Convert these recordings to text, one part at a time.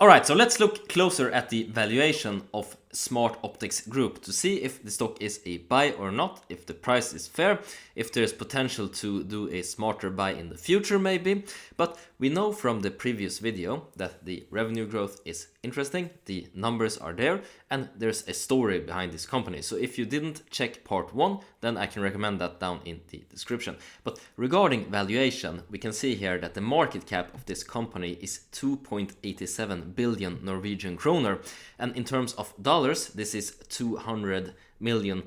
Alright, so let's look closer at the valuation of Smartoptics Group to see if the stock is a buy or not, if the price is fair, if there's potential to do a smarter buy in the future maybe. But we know from the previous video that the revenue growth is interesting, the numbers are there, and there's a story behind this company. So if you didn't check part 1, then I can recommend that down in the description. But regarding valuation, we can see here that the market cap of this company is 2.87 billion Norwegian kroner, and in terms of dollars, this is $200 million.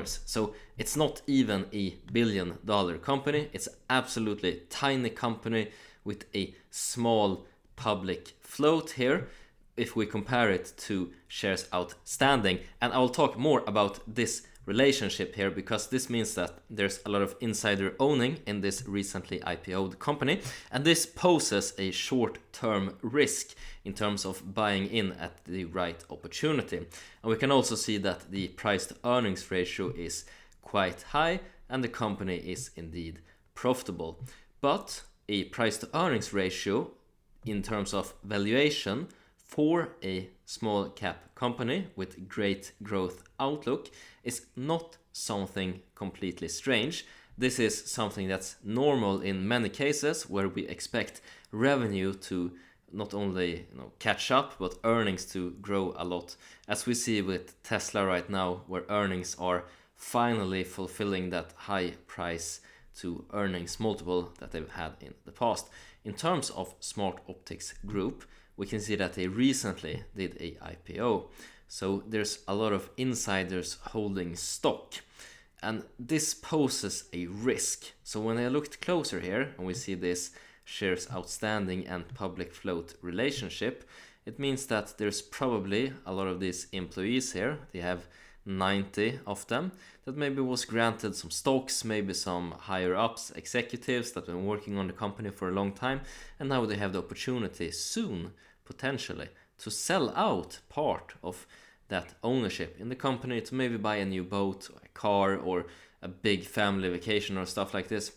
So it's not even a billion-dollar company. It's an absolutely tiny company with a small public float here if we compare it to shares outstanding. And I will talk more about this relationship here because this means that there's a lot of insider owning in this recently IPO'd company, and this poses a short-term risk in terms of buying in at the right opportunity. And we can also see that the price to earnings ratio is quite high and the company is indeed profitable. But a price to earnings ratio in terms of valuation for a small cap company with great growth outlook is not something completely strange. This is something that's normal in many cases where we expect revenue to not only catch up but earnings to grow a lot, as we see with Tesla right now, where earnings are finally fulfilling that high price to earnings multiple that they've had in the past. In terms of Smartoptics Group, we can see that they recently did a IPO. So there's a lot of insiders holding stock, and this poses a risk. So when I looked closer here and we see this shares outstanding and public float relationship, it means that there's probably a lot of these employees here. They have 90 of them that maybe was granted some stocks, maybe some higher ups, executives that have been working on the company for a long time, and now they have the opportunity soon, potentially, to sell out part of that ownership in the company to maybe buy a new boat or a car or a big family vacation or stuff like this.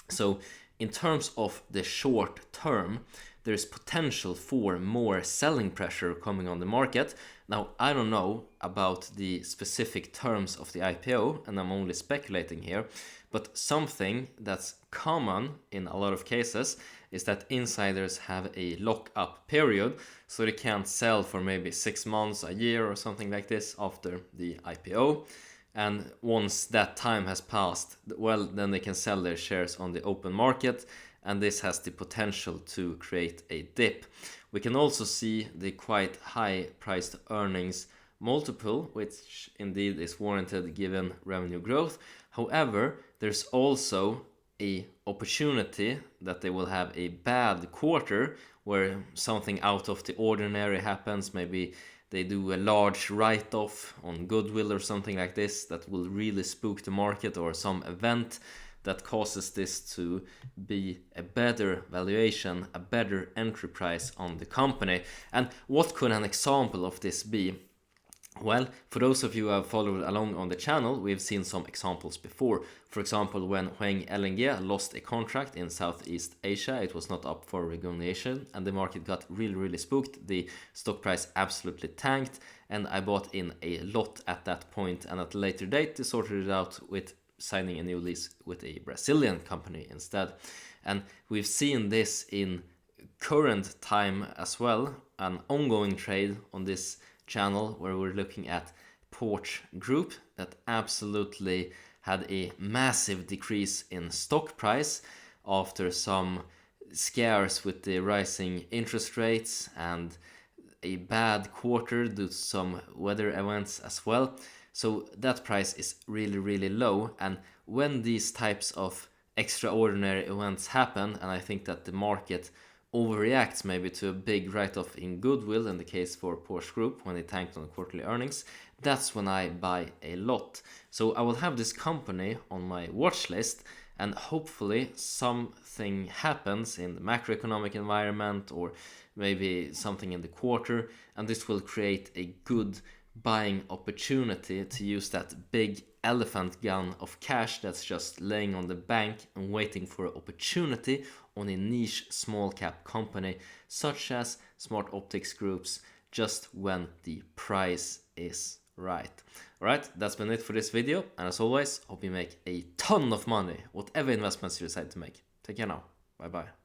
So in terms of the short term, there's potential for more selling pressure coming on the market. Now, I don't know about the specific terms of the IPO, and I'm only speculating here, but something that's common in a lot of cases is that insiders have a lock-up period, so they can't sell for maybe 6 months, a year, or something like this after the IPO. And once that time has passed, well, then they can sell their shares on the open market, and this has the potential to create a dip. We can also see the quite high price to earnings multiple, which indeed is warranted given revenue growth. However, there's also a opportunity that they will have a bad quarter where something out of the ordinary happens. Maybe they do a large write-off on goodwill or something like this that will really spook the market, or some event that causes this to be a better valuation, a better entry price on the company. And what could an example of this be? Well, for those of you who have followed along on the channel, we've seen some examples before. For example, when Huang LNG lost a contract in Southeast Asia, it was not up for renegotiation and the market got really spooked. The stock price absolutely tanked, and I bought in a lot at that point, and at a later date they sorted it out with signing a new lease with a Brazilian company instead. And we've seen this in current time as well, an ongoing trade on this channel where we're looking at Porch Group that absolutely had a massive decrease in stock price after some scares with the rising interest rates and a bad quarter due to some weather events as well. So that price is really low, and when these types of extraordinary events happen, and I think that the market overreacts maybe to a big write-off in goodwill in the case for Porsche Group when they tanked on quarterly earnings, that's when I buy a lot. So I will have this company on my watch list, and hopefully something happens in the macroeconomic environment or maybe something in the quarter, and this will create a good buying opportunity to use that big elephant gun of cash that's just laying on the bank and waiting for an opportunity on a niche small cap company such as Smartoptics groups just when the price is right. Alright, that's been it for this video, and as always, hope you make a ton of money, whatever investments you decide to make. Take care now. Bye bye.